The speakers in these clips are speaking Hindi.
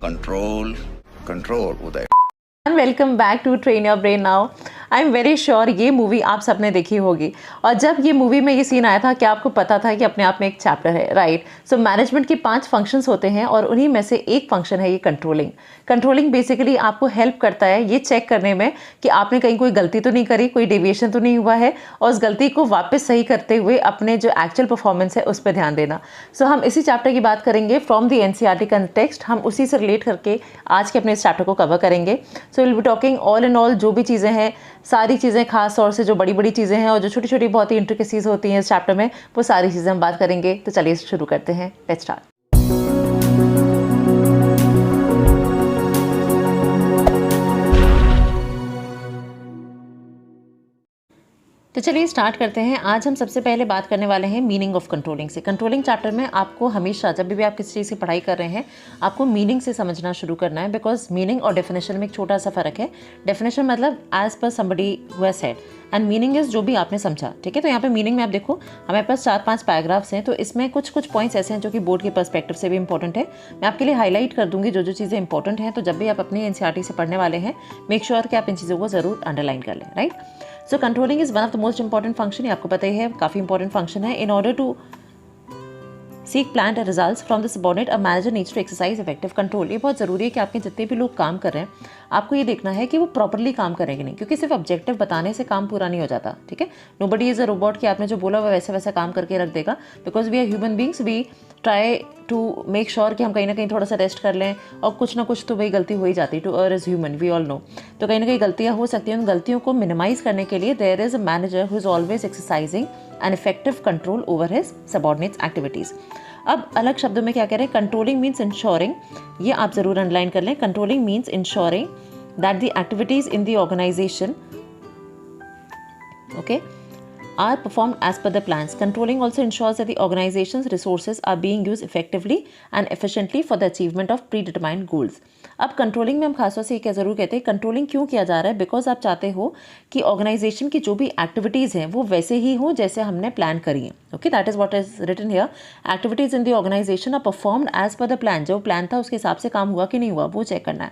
Control, control, Uday. Welcome back to train your brain now. I am very sure ये मूवी आप सबने देखी होगी। और जब ये मूवी में ये सीन आया था, क्या आपको पता था कि अपने आप में एक चैप्टर है, राइट? सो मैनेजमेंट के 5 फंक्शंस होते हैं और उन्हीं में से एक फंक्शन है ये कंट्रोलिंग। कंट्रोलिंग बेसिकली आपको हेल्प करता है ये चेक करने में कि आपने कहीं कोई गलती तो नहीं करी, कोई डेविएशन तो नहीं हुआ है, और उस गलती को वापस सही करते हुए अपने जो एक्चुअल परफॉर्मेंस है उस पर ध्यान देना। सो हम इसी चैप्टर की बात करेंगे फ्रॉम द एनसीईआरटी कंटेक्स्ट। हम उसी से रिलेट करके आज के अपने इस चैप्टर को कवर करेंगे। So will be talking all in all, जो भी चीज़ें हैं, सारी चीज़ें, खास तौर से जो बड़ी बड़ी चीज़ें हैं और जो छोटी छोटी बहुत ही इंट्रिकेसीज होती हैं इस चैप्टर में, वो सारी चीज़ें हम बात करेंगे। तो चलिए शुरू करते हैं, लेट्स स्टार्ट। तो चलिए स्टार्ट करते हैं। आज हम सबसे पहले बात करने वाले हैं मीनिंग ऑफ कंट्रोलिंग से। कंट्रोलिंग चैप्टर में आपको हमेशा, जब भी आप किसी चीज़ की पढ़ाई कर रहे हैं, आपको मीनिंग से समझना शुरू करना है, बिकॉज मीनिंग और डेफिनेशन में एक छोटा सा फर्क है। डेफिनेशन मतलब as per somebody who has said, and meaning is जो भी आपने समझा, ठीक है? तो यहाँ पे मीनिंग में आप देखो हमारे पास 4-5 पैराग्राफ्स हैं, तो इसमें कुछ पॉइंट्स ऐसे हैं जो कि बोर्ड के पर्सपेक्टिव से भी इंपॉर्टेंट है। मैं आपके लिए हाईलाइट कर दूंगी जो चीज़ें इंपॉर्टेंट हैं। तो जब भी आप अपनी एनसीईआरटी से पढ़ने वाले हैं, मेक श्योर कि आप इन चीज़ों को जरूर अंडरलाइन कर लें, right? So controlling is one of the most important function. ये आपको पता ही है, काफ़ी इंपॉर्टेंट फंक्शन है। In order to seek plan results from the subordinate, a manager needs to exercise effective control. ये बहुत ज़रूरी है कि आपके जितने भी लोग काम कर रहे हैं, आपको ये देखना है कि वो प्रॉपरली काम करेंगे नहीं, क्योंकि सिर्फ ऑब्जेक्टिव बताने से काम पूरा नहीं हो जाता, ठीक है? नोबडी इज अ रोबोट कि आपने जो बोला वो वैसा वैसा काम करके रख देगा, because we are human beings. We try to make sure कि हम कहीं ना कहीं थोड़ा सा रेस्ट कर लें, और कुछ ना कुछ तो भाई गलती हो ही जाती है। To err is human, we all know. तो कहीं ना कहीं गलतियाँ हो सकती हैं। उन गलतियों को मिनिमाइज करने के लिए there is a manager who is always exercising an effective control over his subordinates activities. अब अलग शब्दों में क्या कह रहे हैं? कंट्रोलिंग मीन्स इंश्योरिंग, ये आप जरूर अंडरलाइन कर लें। Controlling means ensuring that the activities in the organisation, okay, are performed as per the plans. Controlling also ensures that the organization's resources are being used effectively and efficiently for the achievement of predetermined goals. अब कंट्रोलिंग में हम खासतौर से क्या ज़रूर कहते हैं, कंट्रोलिंग क्यों किया जा रहा है? बिकॉज आप चाहते हो कि ऑर्गेनाइजेशन की जो भी एक्टिविटीज़ हैं वो वैसे ही हों जैसे हमने प्लान करी है। Okay, that is what is written here. Activities in the organisation are performed as per the plan. जो प्लान था उसके हिसाब से काम हुआ कि नहीं हुआ, वो चेक करना है।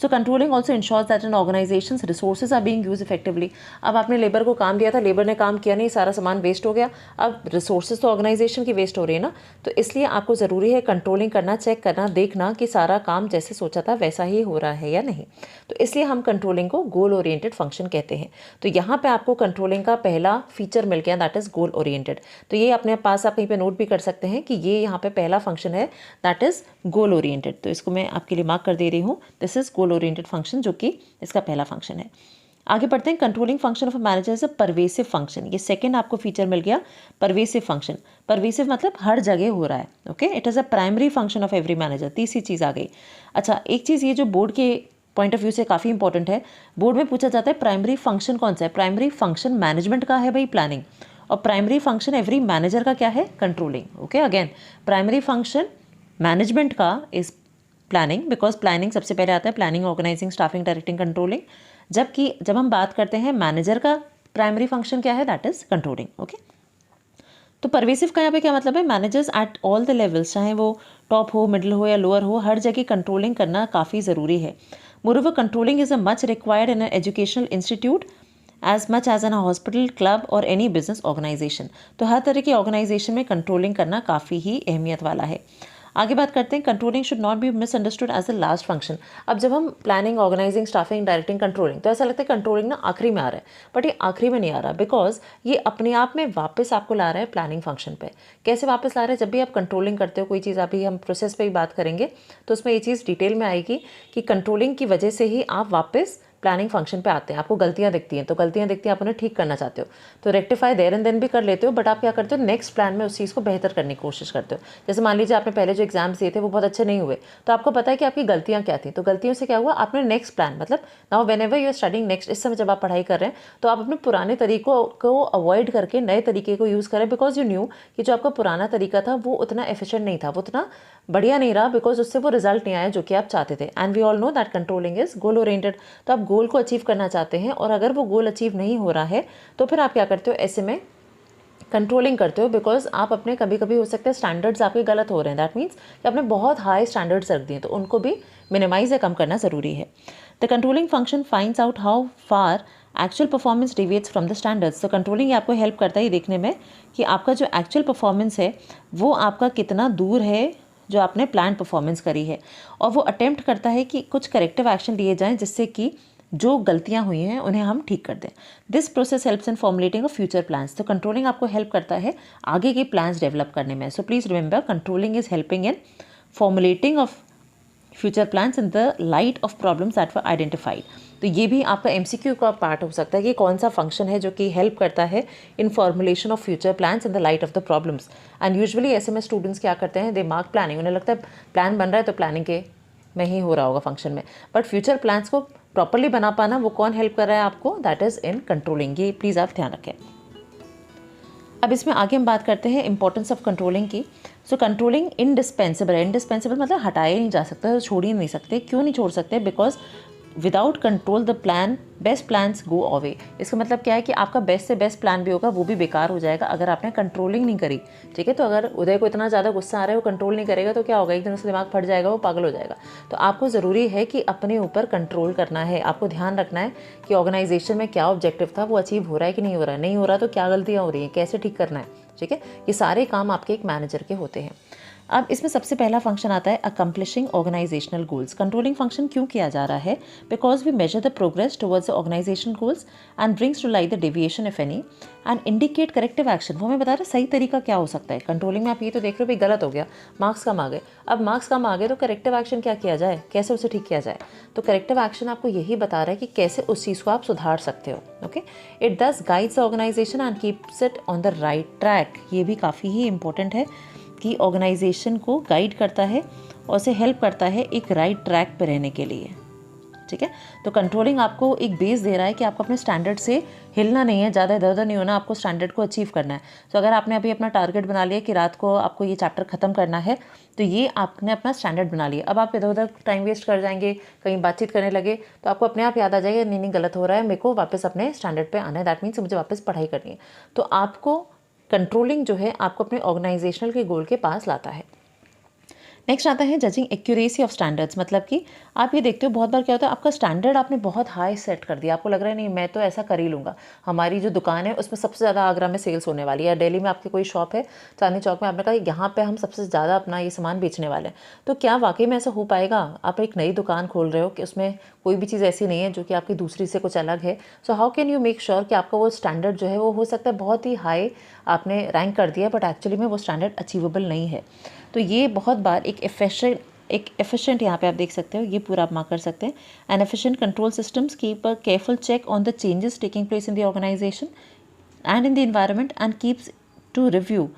So controlling also ensures that an organisation's resources are being use effectively. अब आपने लेबर को काम दिया था, लेबर ने काम किया नहीं, सारा सामान वेस्ट हो गया। अब रिसोर्सेज तो ऑर्गेनाइजेशन की वेस्ट हो रही है ना, तो इसलिए आपको ज़रूरी है कंट्रोलिंग करना, चेक करना, देखना कि सारा काम जैसे सोचा था वैसा ही हो रहा है या नहीं। तो इसलिए हम कंट्रोलिंग को गोल ओरिएंटेड फंक्शन कहते हैं। तो यहाँ पे आपको कंट्रोलिंग का पहला फीचर मिल गया, दैट इज़ गोल ओरिएंटेड। तो ये अपने पास आप कहीं पे नोट भी कर सकते हैं कि ये यहाँ पे पहला फंक्शन है, दैट इज़ गोल ओरिएंटेड। तो इसको मैं आपके लिए मार्क कर दे रही हूँ, this is goal oriented function, जो कि इसका पहला फंक्शन है। आगे बढ़ते हैं। Controlling function of a manager is a pervasive function. ये सेकंड आपको फीचर मिल गया, परवेसिव फंक्शन। परवेसिव मतलब हर जगह हो रहा है। Okay, it is a primary function of every manager. तीसरी चीज़ आ गई। अच्छा, एक चीज़ ये जो बोर्ड के पॉइंट ऑफ व्यू से काफ़ी इंपॉर्टेंट है, बोर्ड में पूछा जाता है प्राइमरी फंक्शन कौन सा है? प्राइमरी फंक्शन मैनेजमेंट का है भाई, प्लानिंग। और प्राइमरी फंक्शन एवरी मैनेजर का क्या है? Controlling. Okay, again primary function management का इज प्लानिंग, बिकॉज प्लानिंग सबसे पहले आता है, planning, organising, staffing, directing, controlling. जबकि जब हम बात करते हैं मैनेजर का प्राइमरी फंक्शन क्या है, दैट इज कंट्रोलिंग। ओके, तो परवेसिव का यहाँ पे क्या मतलब है? Managers at all the levels, चाहे वो टॉप हो, मिडिल हो या लोअर हो, हर जगह कंट्रोलिंग करना काफ़ी ज़रूरी है। Moreover, controlling is a much required in an educational institute as much as an hospital, club और एनी बिजनेस ऑर्गेनाइजेशन। तो हर तरह की ऑर्गेनाइजेशन में कंट्रोलिंग करना काफ़ी ही अहमियत वाला है। आगे बात करते हैं, controlling should not be misunderstood as the last function. अब जब हम planning, organising, staffing, directing, controlling, तो ऐसा लगता है कंट्रोलिंग ना आखिरी में आ रहा है, बट ये आखिरी में नहीं आ रहा, बिकॉज ये अपने आप में वापस आपको ला रहा है प्लानिंग फंक्शन पे। कैसे वापस ला रहा है? जब भी आप कंट्रोलिंग करते हो कोई चीज़, अभी हम प्रोसेस पे ही बात करेंगे तो उसमें ये चीज़ डिटेल में आएगी कि कंट्रोलिंग की वजह से ही आप वापस प्लानिंग फंक्शन पे आते हैं। आपको गलतियां दिखती हैं, तो गलतियां दिखती हैं, आप उन्हें ठीक करना चाहते हो, तो रेक्टिफाई देयर एंड देन भी कर लेते हो, बट आप क्या करते हो, नेक्स्ट प्लान में उस चीज़ को बेहतर करने की कोशिश करते हो। जैसे मान लीजिए आपने पहले जो एग्जाम्स दिए थे वो बहुत अच्छे नहीं हुए, तो आपको पता है कि आपकी गलतियां क्या थी, तो गलतियों से क्या हुआ, आपने नेक्स्ट प्लान, मतलब now whenever you are studying next, इस समय जब आप पढ़ाई कर रहे हैं तो आप अपने पुराने तरीकों को अवॉइड करके नए तरीके को यूज़ करें, बिकॉज यू न्यू कि जो आपका पुराना तरीका था वो उतना एफिशिएंट नहीं था, वो उतना बढ़िया नहीं रहा, बिकॉज उससे वो रिजल्ट नहीं आया जो कि आप चाहते थे। And we all know that controlling is goal oriented. तो आप गोल को अचीव करना चाहते हैं, और अगर वो गोल अचीव नहीं हो रहा है तो फिर आप क्या करते हो, ऐसे में कंट्रोलिंग करते हो बिकॉज आप अपने कभी कभी हो सकता है स्टैंडर्ड्स आपके गलत हो रहे हैं, दैट मीन्स कि आपने बहुत हाई स्टैंडर्ड्स रख दिए, तो उनको भी मिनिमाइज या कम करना ज़रूरी है। The controlling function finds out how far actual performance deviates from the standards. तो कंट्रोलिंग आपको हेल्प करता है ये देखने में कि आपका जो एक्चुअल परफॉर्मेंस है वो आपका कितना दूर है जो आपने प्लान परफॉर्मेंस करी है, और वो अटेम्प्ट करता है कि कुछ करेक्टिव एक्शन लिए जाएँ जिससे कि जो गलतियां हुई हैं उन्हें हम ठीक कर दें। This process helps in formulating of future plans. तो कंट्रोलिंग आपको हेल्प करता है आगे के प्लान्स डेवलप करने में। So please remember controlling is helping in formulating of future plans in the light of problems that were identified. तो ये भी आपका MCQ का पार्ट हो सकता है कि कौन सा फंक्शन है जो कि हेल्प करता है इन formulation of future plans in the light of the problems. And usually ऐसे में स्टूडेंट्स क्या करते हैं, दे मार्क प्लानिंग, उन्हें लगता है प्लान बन रहा है तो प्लानिंग के में ही हो रहा होगा फंक्शन में, बट फ्यूचर प्लान्स को प्रॉपरली बना पाना वो कौन हेल्प कर रहा है आपको, दैट इज़ इन कंट्रोलिंग। ये प्लीज़ आप ध्यान रखें। अब इसमें आगे हम बात करते हैं इंपॉर्टेंस ऑफ कंट्रोलिंग की। सो कंट्रोलिंग इनडिस्पेंसिबल है। इनडिस्पेंसिबल मतलब हटाया नहीं जा सकता, तो छोड़ ही नहीं सकते। क्यों नहीं छोड़ सकते? Because without control the plan best plans go away. इसका मतलब क्या है कि आपका बेस्ट से बेस्ट प्लान भी होगा वो भी बेकार हो जाएगा अगर आपने कंट्रोलिंग नहीं करी। ठीक है, तो अगर उदय को इतना ज़्यादा गुस्सा आ रहा है, वो कंट्रोल नहीं करेगा तो क्या होगा, एक दिन उसका दिमाग फट जाएगा, वो पागल हो जाएगा। तो आपको ज़रूरी है कि अपने ऊपर कंट्रोल करना है। आपको ध्यान रखना है कि ऑर्गेनाइजेशन में क्या ऑब्जेक्टिव था वो अचीव हो रहा है कि नहीं हो रहा है, नहीं हो रहा तो क्या गलतियाँ हो रही हैं, कैसे ठीक करना है। ठीक है, ये सारे काम आपके एक मैनेजर के होते हैं। अब इसमें सबसे पहला फंक्शन आता है accomplishing organisational goals. Controlling function क्यों किया जा रहा है? Because we measure the progress towards the organisation goals and brings to light the deviation if any and indicate corrective action. वो हमें बता रहे सही तरीका क्या हो सकता है। कंट्रोलिंग में आप ये तो देख रहे हो भाई गलत हो गया, मार्क्स कम आ गए। अब मार्क्स कम आ गए तो करेक्टिव एक्शन क्या किया जाए, कैसे उसे ठीक किया जाए। तो करेक्टिव एक्शन आपको यही बता रहा है कि कैसे उस चीज़ को आप सुधार सकते हो। Okay, it thus guides the organisation and keeps it on the right track. ये भी काफ़ी ही इंपॉर्टेंट है कि ऑर्गेनाइजेशन को गाइड करता है और उसे हेल्प करता है एक राइट ट्रैक पर रहने के लिए। ठीक है, तो कंट्रोलिंग आपको एक बेस दे रहा है कि आपको अपने स्टैंडर्ड से हिलना नहीं है, ज़्यादा इधर उधर नहीं होना, आपको स्टैंडर्ड को अचीव करना है। तो अगर आपने अभी अपना टारगेट बना लिया कि रात को आपको ये चैप्टर ख़त्म करना है, तो ये आपने अपना स्टैंडर्ड बना लिया। अब आप इधर उधर टाइम वेस्ट कर जाएंगे, कहीं बातचीत करने लगे, तो आपको अपने आप याद आ जाएगा नहीं गलत हो रहा है, मेरे को वापस अपने स्टैंडर्ड पर आना है, दैट मीन्स मुझे वापस पढ़ाई करनी है। तो आपको कंट्रोलिंग जो है आपको अपने ऑर्गेनाइजेशनल के गोल के पास लाता है। नेक्स्ट आता है जजिंग एक्यूरेसी ऑफ स्टैंडर्ड्स। मतलब कि आप ये देखते हो बहुत बार क्या होता है, आपका स्टैंडर्ड आपने बहुत हाई सेट कर दिया, आपको लग रहा है नहीं मैं तो ऐसा कर ही लूँगा। हमारी जो दुकान है उसमें सबसे ज़्यादा आगरा में सेल्स होने वाली है, दिल्ली में आपकी कोई शॉप है चांदनी चौक में, आपने कहा यहाँ पे हम सबसे ज़्यादा अपना ये सामान बेचने वाले हैं। तो क्या वाकई में ऐसा हो पाएगा? आप एक नई दुकान खोल रहे हो कि उसमें कोई भी चीज़ ऐसी नहीं है जो कि आपकी दूसरी से कुछ अलग है। So how can you make sure कि आपका वो स्टैंडर्ड जो है वो हो सकता है बहुत ही हाई आपने रैंक कर दिया, बट एक्चुअली में वो स्टैंडर्ड अचीवेबल नहीं है। तो ये बहुत बार एक एफिशिएंट यहाँ पे आप देख सकते हो, ये पूरा आप मार्क कर सकते हैं। And efficient control systems keep a careful check on the changes taking place in the organisation and in the environment and keeps to review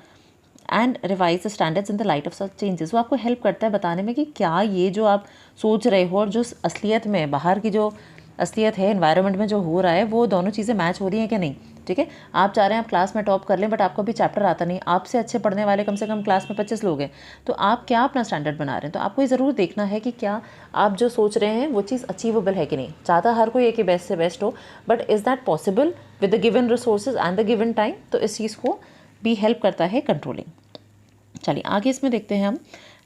and revise the standards in the light of such changes. वो आपको हेल्प करता है बताने में कि क्या ये जो आप सोच रहे हो और जो असलियत में बाहर की जो असलियत है एनवायरनमेंट में जो हो रहा है वो दोनों चीज़ें मैच हो रही हैं कि नहीं। ठीक है, आप चाह रहे हैं आप क्लास में टॉप कर लें, बट आपको भी चैप्टर आता नहीं, आपसे अच्छे पढ़ने वाले कम से कम क्लास में 25 लोग हैं, तो आप क्या अपना स्टैंडर्ड बना रहे हैं। तो आपको ये ज़रूर देखना है कि क्या आप जो सोच रहे हैं वो चीज़ अचीवेबल है कि नहीं। चाहता हर कोई है कि बेस्ट से बेस्ट हो, but is that possible with the given resources and the given time. तो इस चीज़ को भी हेल्प करता है कंट्रोलिंग। चलिए आगे इसमें देखते हैं हम।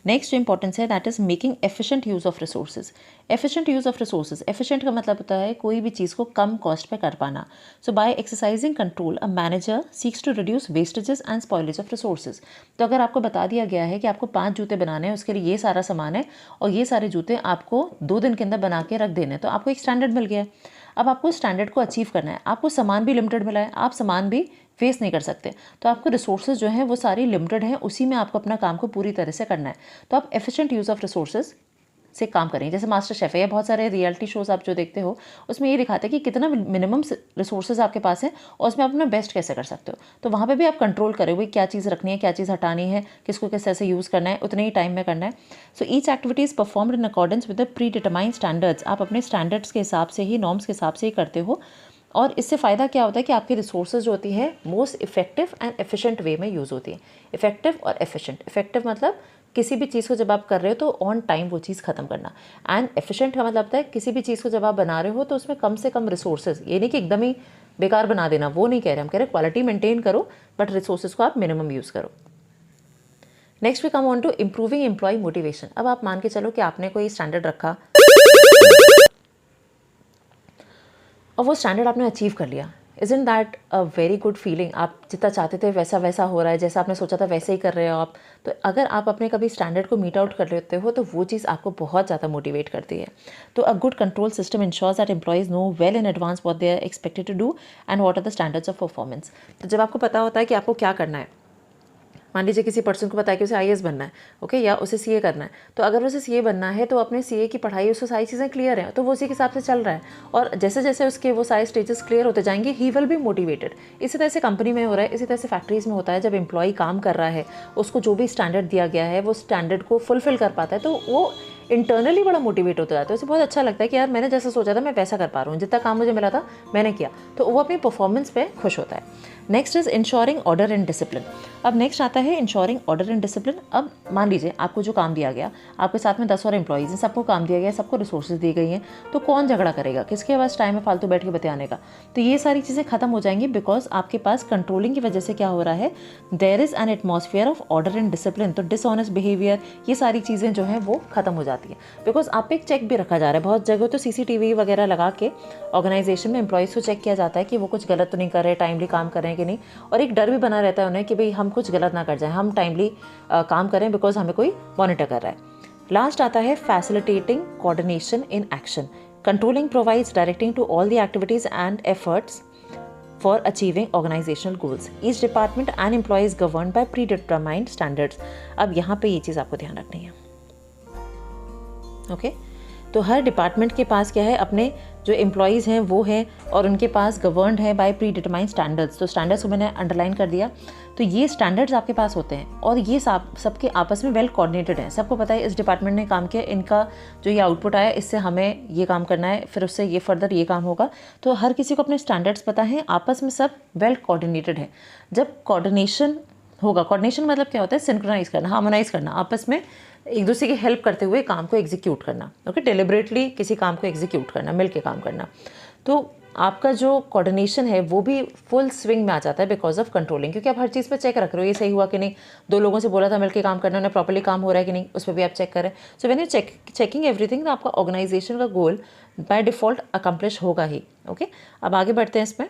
नेक्स्ट जो इंपॉर्टेंस है that is making efficient use of resources. Efficient use of resources, efficient का मतलब होता है कोई भी चीज़ को कम कॉस्ट पे कर पाना। So by exercising control a manager seeks to reduce wastages and spoilage of resources. तो अगर आपको बता दिया गया है कि आपको 5 जूते बनाने हैं, उसके लिए ये सारा सामान है और ये सारे जूते आपको 2 दिन के अंदर बना के रख देने, तो आपको एक स्टैंडर्ड मिल गया। अब आपको स्टैंडर्ड को अचीव करना है, आपको सामान भी लिमिटेड मिला है, आप सामान भी फेस नहीं कर सकते, तो आपको रिसोर्सेज जो हैं वो सारी लिमिटेड हैं, उसी में आपको अपना काम को पूरी तरह से करना है। तो आप एफिशिएंट यूज़ ऑफ रिसोर्सेज से काम करें। जैसे मास्टर शेफ है या बहुत सारे रियलिटी शोज़ आप जो देखते हो उसमें ये दिखाते हैं कि कितना मिनिमम रिसोर्सेज आपके पास है और उसमें आप अपना बेस्ट कैसे कर सकते हो। तो वहाँ पे भी आप कंट्रोल करो भाई क्या चीज़ रखनी है, क्या चीज़ हटानी है, किसको किस तरह से यूज़ करना है, उतने ही टाइम में करना है। So each activity is performed in accordance with the pre determined standards. आप अपने स्टैंडर्ड्स के हिसाब से ही, नॉर्म्स के हिसाब से ही करते हो, और इससे फ़ायदा क्या होता है कि आपकी रिसोर्सेज जो होती है most effective and efficient way में यूज़ होती है। इफेक्टिव और एफिशिएंट। इफेक्टिव मतलब किसी भी चीज़ को जब आप कर रहे हो तो ऑन टाइम वो चीज़ ख़त्म करना, एंड एफिशिएंट का मतलब होता है किसी भी चीज़ को जब आप बना रहे हो तो उसमें कम से कम रिसोर्सेज, ये नहीं कि एकदम ही बेकार बना देना, वो नहीं कह रहे हम, कह रहे क्वालिटी मेंटेन करो बट रिसोर्सेज को आप मिनिमम यूज़ करो। Next we come on to improving employee motivation. अब आप मान के चलो कि आपने कोई स्टैंडर्ड रखा और वो स्टैंडर्ड आपने अचीव कर लिया, isn't that a very good feeling? आप जितना चाहते थे वैसा वैसा हो रहा है, जैसा आपने सोचा था वैसे ही कर रहे हो आप। तो अगर आप अपने कभी स्टैंडर्ड को मीट आउट कर लेते हो तो वो चीज़ आपको बहुत ज़्यादा मोटिवेट करती है। तो a good control system ensures that employees know well in advance what they are expected to do and what are the standards of performance. तो जब आपको पता होता है कि आपको क्या करना है, मान लीजिए किसी पर्सन को पता है कि उसे आईएएस बनना है, ओके, या उसे सीए करना है, तो अगर उसे सीए बनना है तो अपने सीए की पढ़ाई, उसको सारी चीज़ें क्लियर हैं, तो वो उसी के हिसाब से चल रहा है और जैसे जैसे उसके वो सारे स्टेजेस क्लियर होते जाएंगे ही विल बी मोटिवेटेड। इसी तरह से कंपनी में हो रहा है, इसी तरह से फैक्ट्रीज़ में होता है। जब एम्प्लॉय काम कर रहा है, उसको जो भी स्टैंडर्ड दिया गया है वो स्टैंडर्ड को फुलफिल कर पाता है तो वो इंटरनली बड़ा मोटिवेट होता जाता है। उसे बहुत अच्छा लगता है कि यार मैंने जैसा सोचा था मैं वैसा कर पा रहा हूँ, जितना काम मुझे मिला था मैंने किया, तो वो अपनी परफॉर्मेंस पे खुश होता है। Next is ensuring order and discipline. अब नेक्स्ट आता है इंश्योरिंग ऑर्डर एंड डिसिप्लिन। अब मान लीजिए आपको जो काम दिया गया, आपके साथ में 10 और एम्प्लॉइज़ हैं, सबको काम दिया गया, सबको रिसोर्सेज दी गई हैं, तो कौन झगड़ा करेगा, किसके पास टाइम है फालतू बैठ के बतियाने का? तो ये सारी चीज़ें खत्म हो जाएंगी बिकॉज आपके पास कंट्रोलिंग की वजह से क्या हो रहा है, there is an atmosphere of order and discipline. तो डिसऑनेस्ट बिहेवियर, ये सारी चीज़ें जो हैं वो खत्म हो जाती हैं बिकॉज आप पे एक चेक भी रखा जा रहा है। बहुत जगह तो सीसीटीवी वगैरह लगा के ऑर्गेनाइजेशन में एम्प्लॉइज़ को चेक किया जाता है कि वो कुछ गलत तो नहीं कर रहे, टाइमली काम कर रहे हैं कि नहीं, और एक डर भी बना रहता है उन्हें कि भाई हम कुछ गलत ना कर जाएं, हम टाइमली काम करें बिकॉज हमें कोई मॉनिटर कर रहा है। लास्ट आता है facilitating coordination in action. Controlling provides directing to all the activities and efforts for achieving organizational goals. Each department and employee is governed by predetermined standards. अब यहाँ पे ये चीज़ आपको ध्यान रखनी है, ओके? तो हर डिपार्टमेंट के पास क्या है, अपने जो एम्प्लॉयज़ हैं वो हैं और उनके पास गवर्नड है बाय प्री डिटरमाइंड स्टैंडर्ड्स। तो स्टैंडर्ड्स को मैंने अंडरलाइन कर दिया। तो ये स्टैंडर्ड्स आपके पास होते हैं और ये सबके आपस में वेल कोऑर्डिनेटेड हैं। सबको पता है इस डिपार्टमेंट ने काम किया, इनका जो ये आउटपुट आया इससे हमें ये काम करना है, फिर उससे ये फर्दर ये काम होगा। तो हर किसी को अपने स्टैंडर्ड्स पता है, आपस में सब वेल कोऑर्डिनेटेड है। जब कोऑर्डिनेशन होगा, कोऑर्डिनेशन मतलब क्या होता है, सिंक्रोनाइज करना, हार्मोनाइज करना, आपस में एक दूसरे की हेल्प करते हुए काम को एग्जीक्यूट करना, ओके, डेलिबरेटली किसी काम को एग्जीक्यूट करना, मिलके काम करना। तो आपका जो कोऑर्डिनेशन है वो भी फुल स्विंग में आ जाता है बिकॉज ऑफ कंट्रोलिंग, क्योंकि आप हर चीज़ पे चेक रख रहे हो, ये सही हुआ कि नहीं, 2 लोगों से बोला था मिलके काम करना, उन्हें प्रॉपर्ली काम हो रहा है कि नहीं, उस पर भी आप चेक कर रहे हैं। सो व्हेन यू चेकिंग एवरीथिंग, तो आपका ऑर्गेनाइजेशन का गोल बाय डिफॉल्ट अकम्प्लिश होगा ही, ओके? अब आगे बढ़ते हैं इसमें।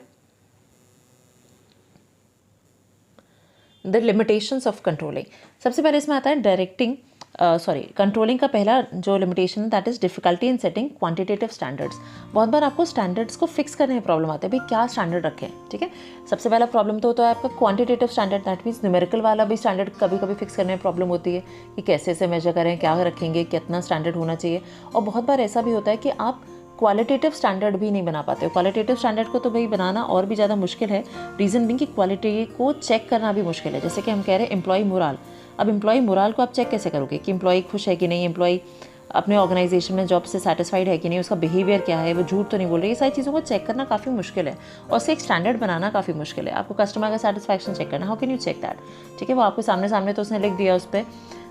The limitations of controlling. सबसे पहले इसमें आता है डायरेक्टिंग कंट्रोलिंग का पहला जो लिमिटेशन है that is difficulty in setting quantitative standards. बहुत बार आपको स्टैंडर्ड्स को फिक्स करने में प्रॉब्लम आती है, भाई क्या स्टैंडर्ड रखें, ठीक है? सबसे पहला प्रॉब्लम तो होता है आपका quantitative standard, that means numerical वाला भी स्टैंडर्ड कभी कभी फिक्स करने में प्रॉब्लम होती है कि कैसे से मेजर करें, क्या रखेंगे, कितना स्टैंडर्ड होना चाहिए। और बहुत बार ऐसा भी होता है कि आप क्वालिटेटिव स्टैंडर्ड भी नहीं बना पाते हो। क्वालिटेटिव स्टैंडर्ड को तो भाई बनाना और भी ज़्यादा मुश्किल है, रीज़न बिंग कि क्वालिटी को चेक करना भी मुश्किल है। जैसे कि हम कह रहे हैं एम्प्लॉय मोराल। अब एम्प्लॉय मोराल को आप चेक कैसे करोगे कि एम्प्लॉय खुश है कि नहीं, एम्प्लॉय अपने ऑर्गेनाइजेशन में जॉब से सेटिस्फाइड है कि नहीं, उसका बिहेवियर क्या है, वो झूठ तो नहीं बोल रही। ये सारी चीज़ों को चेक करना काफ़ी मुश्किल है और उससे एक स्टैंडर्ड बनाना काफ़ी मुश्किल है। आपको कस्टमर का सेटिस्फैक्शन चेक करना, how can you check that, ठीक है? वो आपको सामने सामने तो उसने लिख दिया उस पर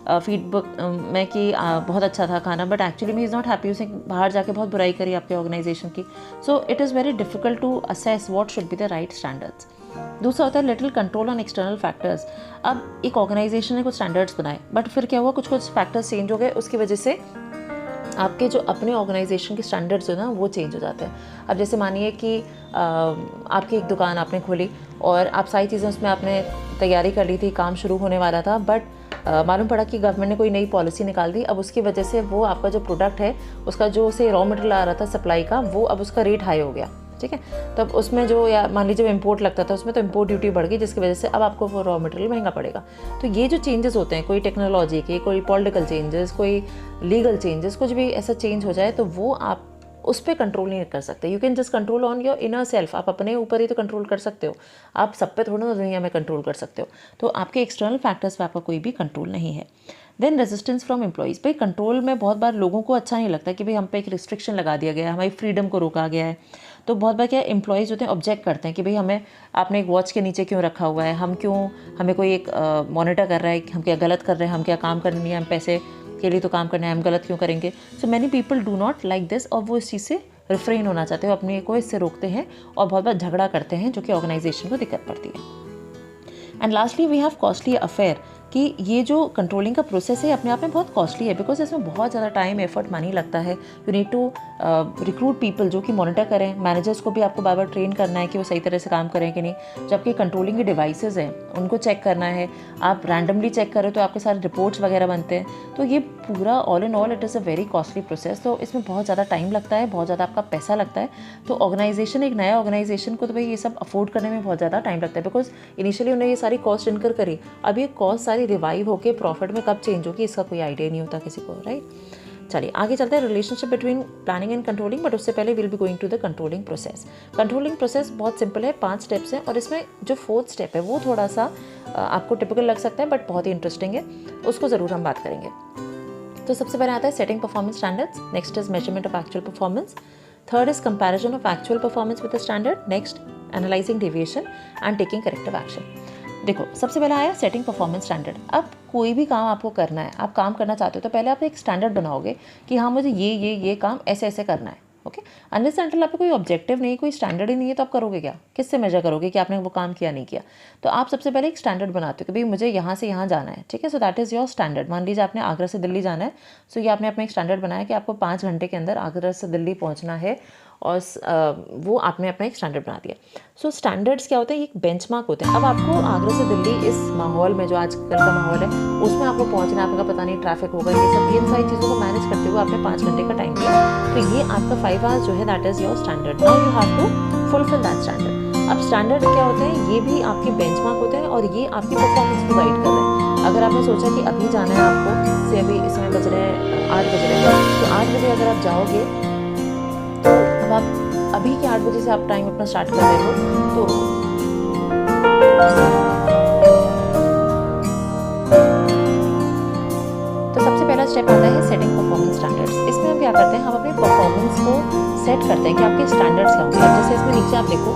फीडबैक में कि बहुत अच्छा था खाना, बट एक्चुअली में ही इज़ नॉट हैप्पी, उसने बाहर जाके बहुत बुराई करी आपके ऑर्गेनाइजेशन की। So it is very difficult to assess what should be the right standards. दूसरा होता है little control on external factors. अब एक ऑर्गेनाइजेशन ने कुछ स्टैंडर्ड्स बनाए बट फिर क्या हुआ, कुछ फैक्टर्स चेंज हो गए, उसकी वजह से आपके जो अपने ऑर्गेनाइजेशन के स्टैंडर्ड्स हो ना वो चेंज हो जाते हैं। अब जैसे मानिए कि आपकी एक दुकान आपने खोली और आप सारी चीज़ें उसमें आपने तैयारी कर ली थी, काम शुरू होने वाला था, बट मालूम पड़ा कि गवर्नमेंट ने कोई नई पॉलिसी निकाल दी। अब उसकी वजह से वो आपका जो प्रोडक्ट है उसका जो से रॉ मटेरियल आ रहा था सप्लाई का, वो अब उसका रेट हाई हो गया, ठीक है? तो अब उसमें जो या मान लीजिए इम्पोर्ट लगता था उसमें तो इम्पोर्ट ड्यूटी बढ़ गई, जिसकी वजह से अब आपको वो रॉ मटेरियल महंगा पड़ेगा। तो ये जो चेंजेस होते हैं, कोई टेक्नोलॉजी के, कोई पॉलिटिकल चेंजेस, कोई लीगल चेंजेस, कुछ भी ऐसा चेंज हो जाए तो वो आप उस पर कंट्रोल नहीं कर सकते। You can just control on your inner self. आप अपने ऊपर ही तो कंट्रोल कर सकते हो, आप सब पे थोड़ा ना दुनिया में कंट्रोल कर सकते हो। तो आपके एक्सटर्नल फैक्टर्स पे आपका कोई भी कंट्रोल नहीं है। Then resistance from employees. भाई कंट्रोल में बहुत बार लोगों को अच्छा नहीं लगता कि भाई हम पे एक रिस्ट्रिक्शन लगा दिया गया है, हमारी फ्रीडम को रोका गया है। तो बहुत बार क्या एम्प्लॉइज़ होते हैं ऑब्जेक्ट करते हैं कि भाई हमें आपने एक वॉच के नीचे क्यों रखा हुआ है, हम क्यों, हमें कोई एक मॉनिटर कर रहा है, हम क्या गलत कर रहे हैं, हम क्या काम करनी है, हम पैसे के लिए तो काम करना है, हम गलत क्यों करेंगे। So many people do not like this और वो इस चीज़ से रिफ्रेन होना चाहते हो, अपने को इससे रोकते हैं और बहुत बार झगड़ा करते हैं, जो कि ऑर्गेनाइजेशन को दिक्कत पड़ती है। And lastly we have costly affair, कि ये जो कंट्रोलिंग का प्रोसेस है अपने आप में बहुत कॉस्टली है, बिकॉज इसमें बहुत ज़्यादा टाइम, एफर्ट, मनी लगता है। You need to recruit people जो कि मॉनिटर करें, मैनेजर्स को भी आपको बार बार ट्रेन करना है कि वो सही तरह से काम करें कि नहीं। जबकि कंट्रोलिंग के डिवाइसेज हैं उनको चेक करना है, आप रैंडमली चेक करें तो आपके सारे रिपोर्ट्स वगैरह बनते हैं। तो ये पूरा all in all it is a very costly process. तो इसमें बहुत ज़्यादा टाइम लगता है, बहुत ज़्यादा आपका पैसा लगता है। तो ऑर्गेनाइजेशन, एक नया ऑर्गेनाइजेशन को तो भाई ये सब अफोर्ड करने में बहुत ज़्यादा टाइम लगता है, बिकॉज इनिशियली उन्हें ये सारी कॉस्ट इनकर करी, अब ये कॉस्ट सारी रिवाइव होकर प्रॉफिट में कब चेंज होगी इसका कोई आइडिया नहीं होता किसी को, राइट। चलिए आगे चलते हैं, relationship between planning and controlling. But उससे पहले will be going to the controlling process. Controlling process बहुत सिंपल है, 5 स्टेप्स हैं, और इसमें जो 4th स्टेप है वो थोड़ा सा आपको टिपिकल लग सकता है, बट बहुत ही इंटरेस्टिंग है, उसको ज़रूर हम बात करेंगे। तो सबसे पहले आता है setting performance standards, next is measurement of actual performance, third is comparison of actual performance with the standard, next analysing deviation and taking corrective action. देखो सबसे पहला आया सेटिंग परफॉर्मेंस स्टैंडर्ड। अब कोई भी काम आपको करना है, आप काम करना चाहते हो तो पहले आप एक स्टैंडर्ड बनाओगे कि हाँ मुझे ये काम ऐसे ऐसे करना है, ओके। अनलेस अनटिल आपको कोई ऑब्जेक्टिव नहीं, कोई स्टैंडर्ड ही नहीं है, तो आप करोगे क्या, किससे मेजर करोगे कि आपने वो काम किया नहीं किया। तो आप सबसे पहले एक स्टैंडर्ड बनाते हो कि भाई मुझे यहाँ से यहाँ जाना है, ठीक है। So that is your standard. मान लीजिए आपने आगरा से दिल्ली जाना है, सो ये आपने अपना एक स्टैंडर्ड बनाया कि आपको 5 घंटे के अंदर आगरा से दिल्ली पहुँचना है, और वो आपने अपना एक स्टैंडर्ड बना दिया। सो स्टैंडर्ड्स क्या होते हैं, एक बेंचमार्क होते हैं। अब आपको आगरा से दिल्ली इस माहौल में, जो आजकल का माहौल है, उसमें आपको पहुंचना है, आपका पता नहीं ट्रैफिक होगा, ये सब, इन सारी चीज़ों को मैनेज करते हुए आपने 5 घंटे का टाइम दिया। तो ये आपका 5 आवर्स जो है that is your standard. Now you have to fulfil that standard. अब स्टैंडर्ड क्या होते हैं, ये भी आपके बेंचमार्क होते हैं, और ये आपकी परफॉर्मेंस को गाइड कर रहे हैं। अगर आपने सोचा कि अभी जाना है आपको, से अभी इस समय बज रहे हैं 8 बज रहे हैं, तो 8 बजे अगर आप जाओगे, तो अब आप अभी के 8 बजे से आप टाइम अपना स्टार्ट कर रहे हो, तो सबसे पहला स्टेप आता है सेटिंग परफॉर्मेंस स्टैंडर्ड्स। इसमें हम क्या करते हैं, हम अपने परफॉर्मेंस को सेट करते हैं कि आपके स्टैंडर्ड्स क्या होंगे। जैसे इसमें नीचे आप देखो,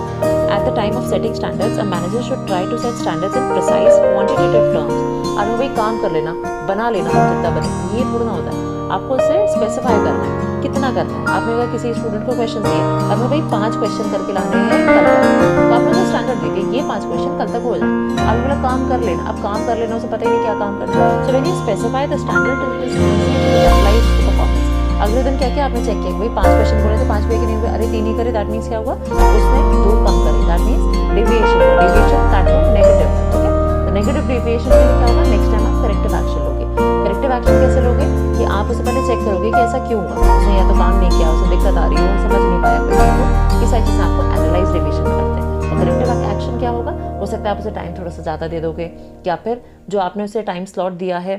at the time of setting standards a manager should try to set standards in precise quantitative terms. अब भाई काम कर लेना, बना लेना जितना बने, ये थोड़ा ना होता है। आपको उसे स्पेसिफाई करना है, कितना करना है। आपने अगर किसी स्टूडेंट को क्वेश्चन दिए, अब भाई 5 क्वेश्चन करके लाने हैं कल तक, तो आपने उसे स्टैंडर्ड दे दिया, ये 5 क्वेश्चन कल तक हो जाए। आपने बोला काम कर लेना, अब काम कर लेना, उसे पता ही नहीं क्या काम करना है। So when you specify the standard it is easy to apply performance. अगले दिन क्या किया आपने, चेक किया भाई 5 क्वेश्चन बोले थे, 5 पे कि नहीं हुए, अरे 3 ही करे, दैट मीन्स क्या हुआ, उसने 2 कम करे, दैट मीन्स डेविएशन हुआ, डेविएशन दैट टू नेगेटिव, ठीक है। तो नेगेटिव डेविएशन के लिए क्या होगा, नेक्स्ट टाइम आप करेक्टिव एक्शन लोगे। करेक्टिव एक्शन कैसे लोगे, कि आप उसे पहले चेक करोगे कि ऐसा क्यों हुआ, उसने या तो काम नहीं किया, उसे दिक्कत आ रही हो, समझ नहीं पाया कोई चीज़ को, ये सारी चीज़ें आपको एनालाइज डेविएशन में करते हैं। तो करेक्टिव एक्शन क्या होगा, हो सकता है आप उसे टाइम थोड़ा सा ज़्यादा दे दोगे, या फिर जो आपने उसे टाइम स्लॉट दिया है,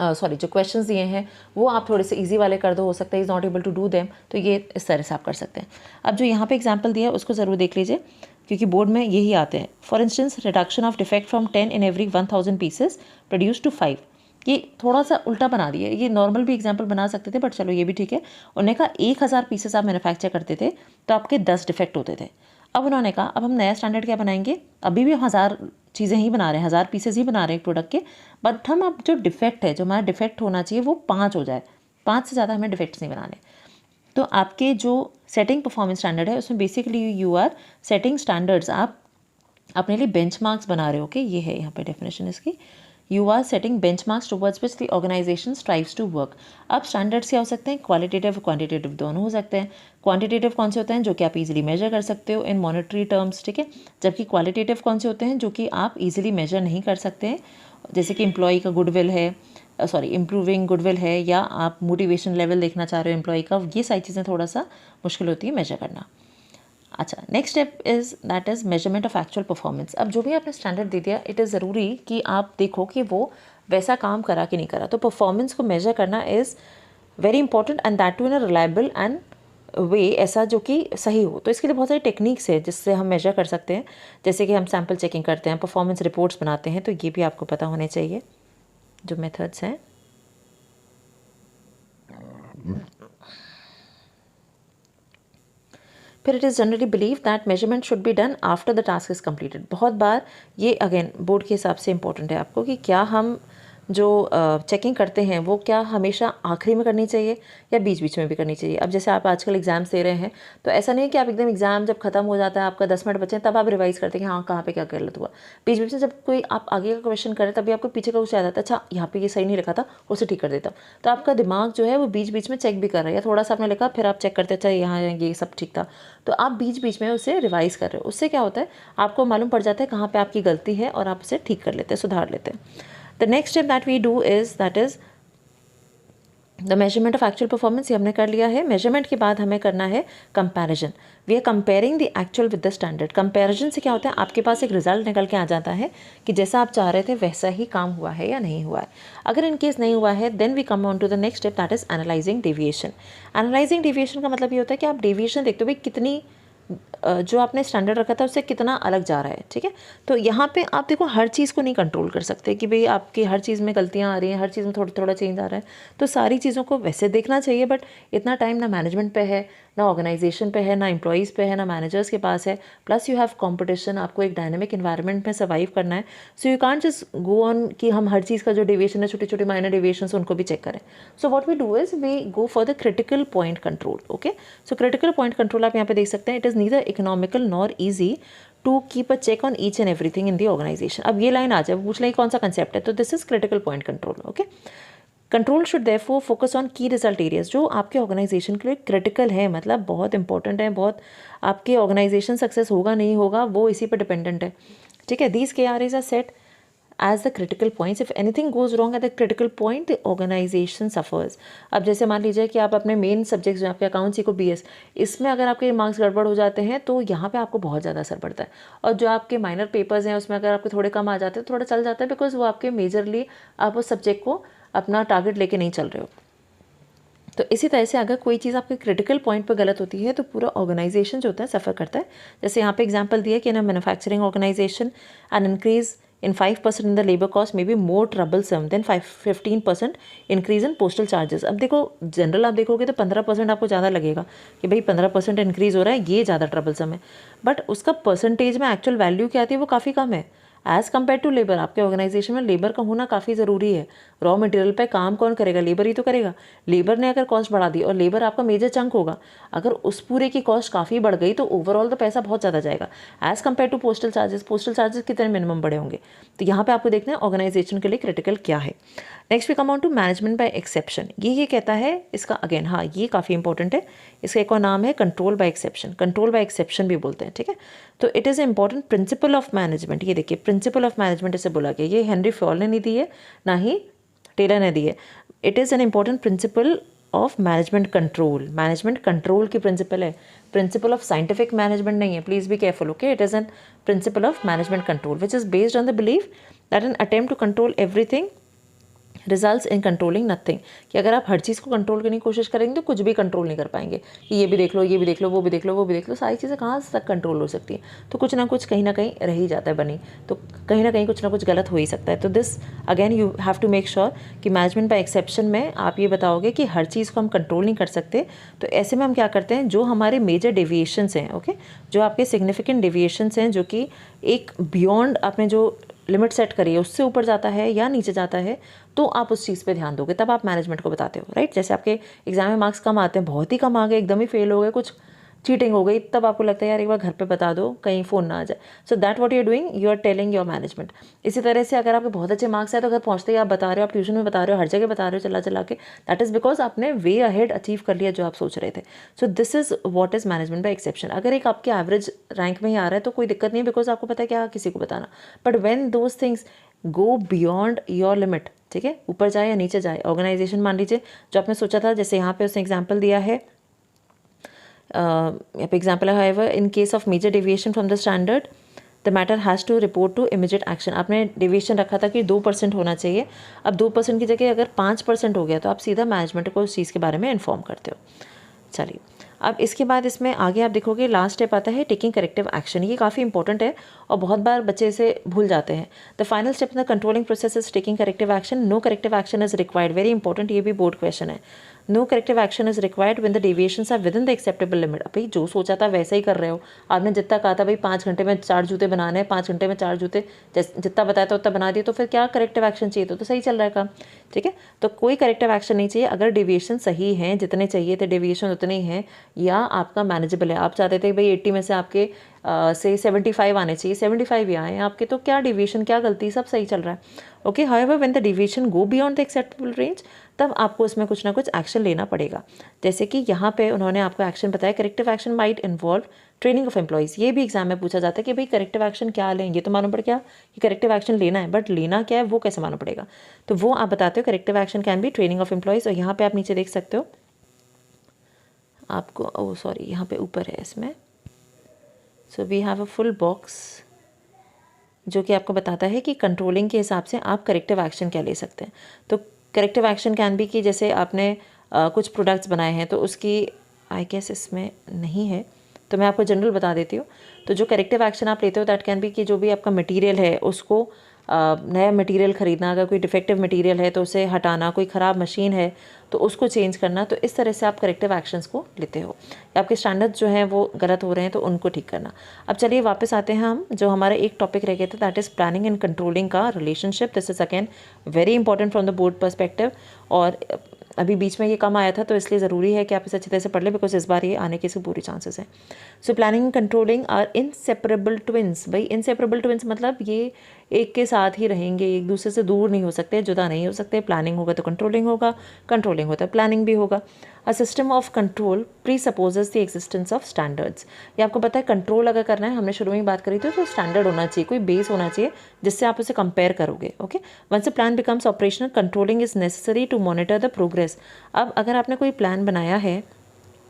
जो क्वेश्चंस दिए हैं वो आप थोड़े से इजी वाले कर दो, हो सकता है is not able to do them, तो ये इस तरह से आप कर सकते हैं। अब जो यहाँ पे एग्जांपल दिया है उसको ज़रूर देख लीजिए, क्योंकि बोर्ड में यही आते हैं। For instance reduction of defect from 10 in every 1000 pieces produce to 5। ये थोड़ा सा उल्टा बना दिया, ये नॉर्मल भी एग्जाम्पल बना सकते थे, बट चलो ये भी ठीक है। उन्होंने कहा 1000 पीसेस आप मैन्युफैक्चर करते थे तो आपके 10 डिफेक्ट होते थे। अब उन्होंने कहा अब हम नया स्टैंडर्ड क्या बनाएंगे, अभी भी हम 1000 चीज़ें ही बना रहे हैं, 1000 पीसेस ही बना रहे हैं प्रोडक्ट के, बट हम अब जो डिफेक्ट है, जो हमारा डिफेक्ट होना चाहिए वो 5 हो जाए, 5 से ज़्यादा हमें डिफेक्ट्स नहीं बनाने। तो आपके जो सेटिंग परफॉर्मेंस स्टैंडर्ड है उसमें basically you are setting standards, आप अपने लिए बेंचमार्क्स बना रहे हो। ओके, ये है यहाँ पे डेफिनेशन इसकी, you are setting benchmarks towards which the organisation strives to work. अब स्टैंडर्ड्स क्या हो सकते हैं, क्वालिटेटिव क्वांटिटेटिव दोनों हो सकते हैं। क्वांटिटेटिव कौन से होते हैं, जो कि आप इजीली मेजर कर सकते हो इन मॉनेटरी टर्म्स, ठीक है। जबकि क्वालिटेटिव कौन से होते हैं, जो कि आप इजीली मेजर नहीं कर सकते हैं, जैसे कि एम्प्लॉई का गुडविल है, इम्प्रूविंग गुडविल है, या आप मोटिवेशन लेवल देखना चाह रहे हो एम्प्लॉई का, ये सारी चीज़ें थोड़ा सा मुश्किल होती है मेजर करना। अच्छा, next step is that is measurement of actual performance. अब जो भी आपने स्टैंडर्ड दे दिया, इट इज़ ज़रूरी कि आप देखो कि वो वैसा काम करा कि नहीं करा। तो परफॉर्मेंस को मेजर करना is very important, and that too in a reliable and way, ऐसा जो कि सही हो। तो इसके लिए बहुत सारी टेक्निक्स है जिससे हम मेजर कर सकते हैं, जैसे कि हम सैम्पल चेकिंग करते हैं, परफॉर्मेंस रिपोर्ट्स बनाते हैं, तो ये भी आपको पता होने चाहिए जो मेथड्स हैं। फिर it is generally believe that measurement should be done after the task is completed. बहुत बार ये अगेन बोर्ड के हिसाब से इंपॉर्टेंट है आपको कि क्या हम जो चेकिंग करते हैं वो क्या हमेशा आखिरी में करनी चाहिए या बीच बीच में भी करनी चाहिए। अब जैसे आप आजकल एग्जाम्स दे रहे हैं तो ऐसा नहीं है कि आप एकदम एग्जाम जब खत्म हो जाता है, आपका 10 मिनट बचे हैं, तब आप रिवाइज करते हैं कि हाँ कहाँ पे क्या गलत हुआ। बीच बीच में जब कोई आप आगे का क्वेश्चन करें तभी आपको पीछे का कुछ याद आता है, अच्छा यहाँ पे ये सही नहीं लिखा था, उसे ठीक कर देता हूँ। तो आपका दिमाग जो है वो बीच बीच में चेक भी कर रहा है, या थोड़ा सा आपने लिखा फिर आप चेक करते अच्छा यहाँ ये सब ठीक था, तो आप बीच बीच में उसे रिवाइज कर रहे हो। उससे क्या होता है, आपको मालूम पड़ जाता है कहाँ पे आपकी गलती है और आप उसे ठीक कर लेते हैं, सुधार लेते हैं। The next step that we do is that is the measurement of actual performance. ये हमने कर लिया है। मेजरमेंट के बाद हमें करना है comparison. We are comparing the actual with the standard. Comparison से क्या होता है, आपके पास एक रिजल्ट निकल के आ जाता है कि जैसा आप चाह रहे थे वैसा ही काम हुआ है या नहीं हुआ है। अगर इन केस नहीं हुआ है then we come on to the next step that is analysing deviation. Analysing deviation का मतलब ये होता है कि आप डेविएशन देखते हो भाई कितनी जो आपने स्टैंडर्ड रखा था उससे कितना अलग जा रहा है, ठीक है। तो यहाँ पे आप देखो हर चीज़ को नहीं कंट्रोल कर सकते कि भाई आपकी हर चीज़ में गलतियाँ आ रही हैं, हर चीज़ में थोड़ा थोड़ा चेंज आ रहा है, तो सारी चीज़ों को वैसे देखना चाहिए। बट इतना टाइम ना मैनेजमेंट पे है, ना ऑर्गेनाइजेशन पे है, ना एम्प्लॉयज़ पे है, ना मैनेजर्स के पास है। प्लस यू हैव कॉम्पिटिशन, आपको एक डायनेमिक इन्वायरमेंट में सर्वाइव करना है। So you can't just go on कि हम हर चीज़ का जो डेविएशन है, छोटी छोटी माइनर डेविएशन उनको भी चेक करें। So what we do is we go for the critical point control. Okay, so critical point control आप यहाँ पे देख सकते हैं। It is neither economical nor easy to keep a check on each and everything in the organisation. अब ये लाइन आ जाए, पूछ लें कौन सा कंसेप्ट है, तो this is critical point control. Okay, control should therefore focus on की रिजल्ट एरियाज जो आपके ऑर्गेनाइजेशन के लिए क्रिटिकल है, मतलब बहुत इंपॉर्टेंट है, बहुत आपके ऑर्गेनाइजेशन सक्सेस होगा नहीं होगा वो इसी पर डिपेंडेंट है, ठीक है। These KRAs are set as the critical points. If anything goes wrong at the critical point the organisation suffers. अब जैसे मान लीजिए कि आप अपने मेन सब्जेक्ट्स जो आपके अकाउंट्स को BS, इसमें अगर आपके मार्क्स गड़बड़ हो जाते हैं तो यहाँ पे आपको बहुत ज़्यादा असर पड़ता है। और जो आपके माइनर पेपर्स हैं उसमें अगर आपके थोड़े कम आ जाते हैं तो थोड़ा चल जाता है, बिकॉज वो आपके मेजरली आप उस सब्जेक्ट को अपना टारगेट लेके नहीं चल रहे हो। तो इसी तरह से अगर कोई चीज़ आपके क्रिटिकल पॉइंट पर गलत होती है तो पूरा ऑर्गेनाइजेशन जो होता है सफ़र करता है। जैसे यहाँ पे एग्जांपल दिया कि in a manufacturing organisation an increase in 5% in the labor cost may be more troublesome than 15% increase in postal charges। अब देखो जनरल आप देखोगे तो 15% आपको ज़्यादा लगेगा कि भाई 15% इंक्रीज़ हो रहा है, ये ज़्यादा ट्रबलसम है, बट उसका परसेंटेज में एक्चुअल वैल्यू क्या आती है वो काफ़ी कम है एज़ कम्पेयर टू लेबर। आपके ऑर्गेनाइजेशन में लेबर का होना काफ़ी ज़रूरी है। रॉ मटेरियल पे काम कौन करेगा, लेबर ही तो करेगा। लेबर ने अगर कॉस्ट बढ़ा दी और लेबर आपका मेजर चंक होगा, अगर उस पूरे की कॉस्ट काफ़ी बढ़ गई तो ओवरऑल तो पैसा बहुत ज़्यादा जाएगा as compare to postal charges. Postal charges कितने मिनिमम बढ़े होंगे, तो यहाँ पे आपको देखना है ऑर्गेनाइजेशन के लिए क्रिटिकल क्या है। Next we come on to management by exception. ये कहता है इसका अगेन, हाँ ये काफ़ी इंपॉर्टेंट है, इसका एक और नाम है control by exception. Control by exception भी बोलते हैं, ठीक है। तो it is important principle of management. ये देखिए प्रिंसिपल ऑफ मैनेजमेंट इसे बोला गया, ये हेनरी फॉल ने नहीं दी है ना ही टेलर ने दी है। It is an important principle of management control. Management control की प्रिंसिपल है, प्रिंसिपल ऑफ साइंटिफिक मैनेजमेंट नहीं है, please be careful. Okay, it is an principle of management control which is based on the belief that an attempt to control everything results in controlling nothing. कि अगर आप हर चीज़ को कंट्रोल करने की कोशिश करेंगे तो कुछ भी कंट्रोल नहीं कर पाएंगे कि ये भी देख लो, ये भी देख लो, वो भी देख लो, वो भी देख लो, सारी चीज़ें कहाँ तक कंट्रोल हो सकती हैं। तो कुछ ना कुछ कहीं ना कहीं रह ही जाता है बनी, तो कहीं ना कहीं कुछ ना कुछ गलत हो ही सकता है। तो this again you have to make sure कि मैनेजमेंट बाय एक्सेप्शन में आप ये बताओगे कि हर चीज़ को हम कंट्रोल नहीं कर सकते। तो ऐसे में हम क्या करते हैं, जो हमारे मेजर डेविएशंस हैं, ओके, जो आपके सिग्निफिकेंट डेविएशंस हैं, जो कि एक बियॉन्ड आपने जो लिमिट सेट करी है उससे ऊपर जाता है या नीचे जाता है, तो आप उस चीज़ पे ध्यान दोगे, तब आप मैनेजमेंट को बताते हो, राइट। जैसे आपके एग्जाम में मार्क्स कम आते हैं, बहुत ही कम आ गए, एकदम ही फेल हो गए, कुछ चीटिंग हो गई, तब आपको लगता है यार एक बार घर पे बता दो कहीं फ़ोन ना आ जाए। So that what you are doing, you are telling your management. इसी तरह से अगर आपके बहुत अच्छे मार्क्स आए तो घर पहुँचते ही आप बता रहे हो, आप ट्यूशन में बता रहे हो, हर जगह बता रहे हो चला के, दैट इज़ बिकॉज आपने वे अहेड अचीव कर लिया जो आप सोच रहे थे। So this is what is management by exception. अगर एक आपके एवरेज रैंक में ही आ रहा है तो कोई दिक्कत नहीं है, बिकॉज आपको पता है क्या किसी को बताना। But when those things go beyond your limit, ठीक है, ऊपर जाए या नीचे जाए, ऑर्गेनाइजेशन मान लीजिए जो आपने सोचा था, जैसे यहाँ पे उसने एग्जांपल दिया है, यहाँ पे एग्जांपल है, however in case of major deviation from the standard the matter has to report to immediate action. आपने डेविएशन रखा था कि 2% होना चाहिए, अब 2% की जगह अगर 5% हो गया तो आप सीधा मैनेजमेंट को उस चीज़ के बारे में इन्फॉर्म करते हो। चलिए, अब इसके बाद इसमें आगे आप देखोगे लास्ट स्टेप आता है टेकिंग करेक्टिव एक्शन। ये काफ़ी इंपॉर्टेंट है और बहुत बार बच्चे इसे भूल जाते हैं। The final step in the controlling process is taking corrective action. No corrective action is required, very important, ये भी बोर्ड क्वेश्चन है। No corrective action is required when the deviations are within the acceptable limit. अब भाई जो सोचा था वैसा ही कर रहे हो, आपने जितना कहा था भाई 5 घंटे में 4 जूते बनाने हैं, 5 घंटे में 4 जूते जितना बताया था उतना बना दिए, तो फिर क्या करेक्टिव एक्शन चाहिए? तो सही चल रहा है काम, ठीक है। तो कोई करेक्टिव एक्शन नहीं चाहिए अगर डेविएशन सही है, जितने चाहिए थे डेविएशन उतने ही हैं, या आपका मैनेजेबल है। आप चाहते थे भाई 80 में से आपके से 75 आने चाहिए, 75 ही आए आपके, तो क्या डेविएशन, क्या गलती, सब सही चल रहा है, okay. However when the deviation go beyond the acceptable range, तब आपको उसमें कुछ ना कुछ एक्शन लेना पड़ेगा। जैसे कि यहाँ पे उन्होंने आपको एक्शन बताया, corrective action might involve training of employees. ये भी एग्जाम में पूछा जाता है कि भाई करेक्टिव एक्शन क्या लें, ये तो मालूम पड़ गया कि करेक्टिव एक्शन लेना है, बट लेना क्या है वो कैसे मालूम पड़ेगा, तो वो आप बताते हो। Corrective action can be training of employees. और यहाँ पे आप नीचे देख सकते हो आपको, ओ सॉरी यहाँ पे ऊपर है इसमें, so we have a full box जो कि आपको बताता है कि कंट्रोलिंग के हिसाब से आप करेक्टिव एक्शन क्या ले सकते हैं। तो करेक्टिव एक्शन कैन बी कि जैसे आपने कुछ प्रोडक्ट्स बनाए हैं तो उसकी, आई गेस इसमें नहीं है तो मैं आपको जनरल बता देती हूँ। तो जो करेक्टिव एक्शन आप लेते हो दैट कैन बी कि जो भी आपका मटेरियल है उसको नया मटेरियल ख़रीदना, अगर कोई डिफेक्टिव मटेरियल है तो उसे हटाना, कोई ख़राब मशीन है तो उसको चेंज करना, तो इस तरह से आप करेक्टिव एक्शंस को लेते हो। आपके स्टैंडर्ड्स जो हैं वो गलत हो रहे हैं तो उनको ठीक करना। अब चलिए वापस आते हैं हम, जो हमारा एक टॉपिक रह गया था that is planning and controlling का relationship. This is again very important from the board perspective, और अभी बीच में ये कम आया था तो इसलिए ज़रूरी है कि आप इसे अच्छी तरह से पढ़ लें, बिकॉज इस बार ये आने के इसके पूरे चांसेस हैं। So planning and controlling are inseparable twins. भाई इनसेपरेबल ट्विंस मतलब ये एक के साथ ही रहेंगे, एक दूसरे से दूर नहीं हो सकते, जुदा नहीं हो सकते। प्लानिंग होगा तो कंट्रोलिंग होगा, कंट्रोलिंग होता है प्लानिंग भी होगा। A system of control presupposes the existence of standards. ये आपको पता है कंट्रोल अगर करना है, हमने शुरू में ही बात करी थी, तो स्टैंडर्ड होना चाहिए, कोई बेस होना चाहिए जिससे आप उसे कंपेयर करोगे, okay. Once a plan becomes operational, controlling is necessary to monitor the progress. अब अगर आपने कोई प्लान बनाया है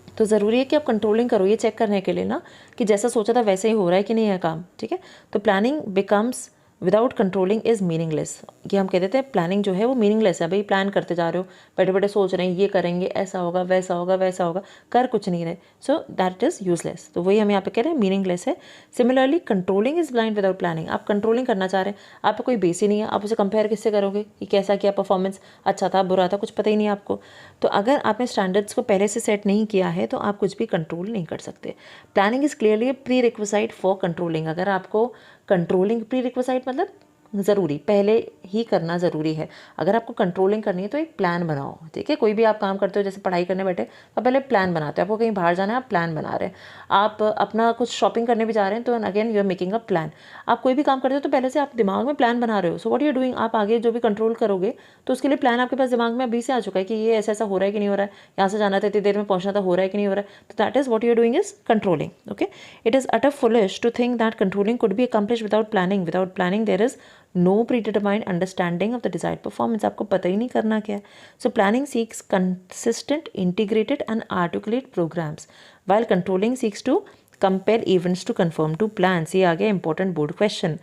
तो ज़रूरी है कि आप कंट्रोलिंग करो, ये चेक करने के लिए ना कि जैसा सोचा था वैसे ही हो रहा है कि नहीं है काम, ठीक है। तो planning becomes without controlling is meaningless. ये हम कह देते हैं प्लानिंग जो है वो मीनिंगलेस है। भाई प्लान करते जा रहे हो, बैठे बैठे सोच रहे हैं ये करेंगे, ऐसा होगा वैसा होगा वैसा होगा, कर कुछ नहीं रहे, सो दैट इज़ यूजलेस। तो वही हम यहाँ पे कह रहे हैं मीनिंगलेस है। Similarly controlling is blind without planning. आप कंट्रोलिंग करना चाह रहे हैं, आप पे कोई बेस ही नहीं है, आप उसे कंपेयर किससे करोगे कि कैसा किया परफॉर्मेंस, अच्छा था बुरा था, कुछ पता ही नहीं आपको। तो अगर आपने स्टैंडर्ड्स को पहले से सेट नहीं किया है तो आप कुछ भी कंट्रोल नहीं कर सकते। Planning is clearly pre requisite for controlling. अगर आपको कंट्रोलिंग प्री रिक्विसाइट मतलब ज़रूरी, पहले ही करना ज़रूरी है। अगर आपको कंट्रोलिंग करनी है तो एक प्लान बनाओ, ठीक है। कोई भी आप काम करते हो, जैसे पढ़ाई करने बैठे तो पहले प्लान बनाते हो। आपको कहीं बाहर जाना है, आप प्लान बना रहे हैं। आप अपना कुछ शॉपिंग करने भी जा रहे हैं तो again you are making a plan. आप कोई भी काम करते हो तो पहले से आप दिमाग में प्लान बना रहे हो। So what you are doing, आप आगे जो भी कंट्रोल करोगे तो उसके लिए प्लान आपके पास दिमाग में अभी से आ चुका है कि ये ऐसा ऐसा हो रहा है कि नहीं हो रहा है, यहाँ से जाना था इतनी देर में पहुँचना था, हो रहा है कि नहीं हो रहा है। तो that is what you are doing is controlling, okay. It is utter foolish to think that controlling could be accomplish without planning. Without planning there is no predetermined understanding of the desired performance. आपको पता ही नहीं करना क्या है। So planning seeks consistent, integrated and articulate programmes, while controlling seeks to compare events to confirm to plans. ये आ गया इंपॉर्टेंट बोर्ड क्वेश्चन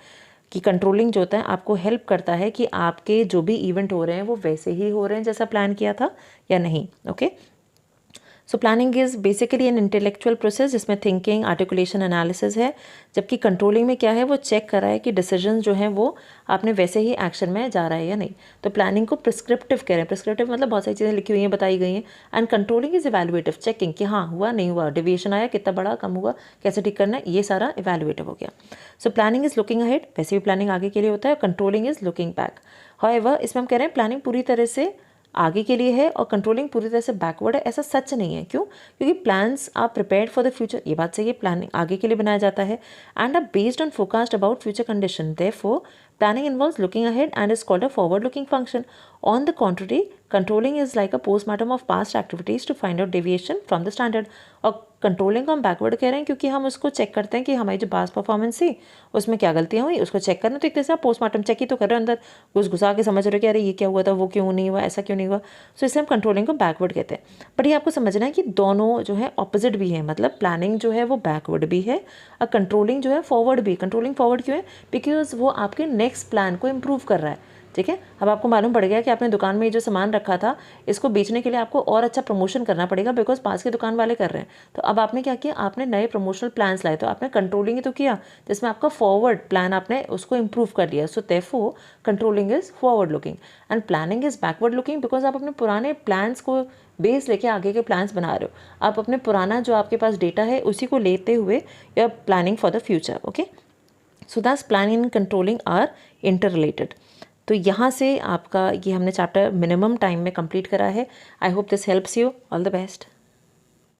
कि कंट्रोलिंग जो होता है आपको हेल्प करता है कि आपके जो भी इवेंट हो रहे हैं वो वैसे ही हो रहे हैं जैसा प्लान किया था या नहीं, okay. So planning is basically an intellectual process जिसमें थिंकिंग, आर्टिकुलेशन, एनालिसिस है। जबकि कंट्रोलिंग में क्या है, वो चेक कर रहा है कि डिसीजन जो है वो आपने वैसे ही एक्शन में जा रहा है या नहीं। तो प्लानिंग को प्रिस्क्रिप्टिव कह रहे हैं। प्रिस्क्रिप्टिव मतलब बहुत सारी चीज़ें लिखी हुई हैं, बताई गई हैं। And controlling is evaluative, checking कि हाँ हुआ नहीं हुआ, डिविएशन आया कितना बड़ा, कम हुआ, कैसे ठीक करना है, ये सारा इवैल्यूएटिव हो गया। So planning is looking ahead, वैसे भी प्लानिंग आगे के लिए होता है। Controlling is looking back. However इसमें हम कह रहे हैं प्लानिंग पूरी तरह से आगे के लिए है और कंट्रोलिंग पूरी तरह से बैकवर्ड है। ऐसा सच नहीं है, क्यों? क्योंकि plans are prepared for the future, ये बात सही है, प्लानिंग आगे के लिए बनाया जाता है, and are based on forecast about future condition. Therefore planning involves looking ahead and is called a forward looking function. On the contrary, controlling is like a postmortem of past activities to find out deviation from the standard. और कंट्रोलिंग को हम बैकवर्ड कह रहे हैं क्योंकि हम उसको चेक करते हैं कि हमारी जो पास परफॉर्मेंस थी उसमें क्या गलतियाँ हुई, उसको चेक करना। तो एक तरह से आप पोस्टमार्टम चेक ही तो कर रहे हो, अंदर घुस घुसा के समझ रहे हो कि अरे ये क्या हुआ था, वो क्यों नहीं हुआ, ऐसा क्यों नहीं हुआ। सो इसलिए हम कंट्रोलिंग को बैकवर्ड कहते हैं। बट ये आपको समझना है कि दोनों जो है ऑपोजिट भी है, मतलब प्लानिंग जो है वो बैकवर्ड भी है और कंट्रोलिंग जो है फॉरवर्ड भी। कंट्रोलिंग फॉरवर्ड क्यों है? बिकॉज वो आपके नेक्स्ट प्लान को इम्प्रूव कर रहा है, ठीक है। अब आपको मालूम पड़ गया कि आपने दुकान में ये जो सामान रखा था इसको बेचने के लिए आपको और अच्छा प्रमोशन करना पड़ेगा, बिकॉज पास के दुकान वाले कर रहे हैं। तो अब आपने क्या किया, आपने नए प्रमोशनल प्लान्स लाए, तो आपने कंट्रोलिंग ही तो किया जिसमें आपका फॉरवर्ड प्लान आपने उसको इम्प्रूव कर लिया। So therefore controlling is forward looking and planning is backward looking, because आप अपने पुराने प्लान्स को बेस लेके आगे के प्लान्स बना रहे हो। आप अपने पुराना जो आपके पास डेटा है उसी को लेते हुए you are planning for the future. Okay, so that's planning and controlling are inter related. तो यहाँ से आपका ये हमने चैप्टर मिनिमम टाइम में कंप्लीट करा है। I hope this helps you. All the best.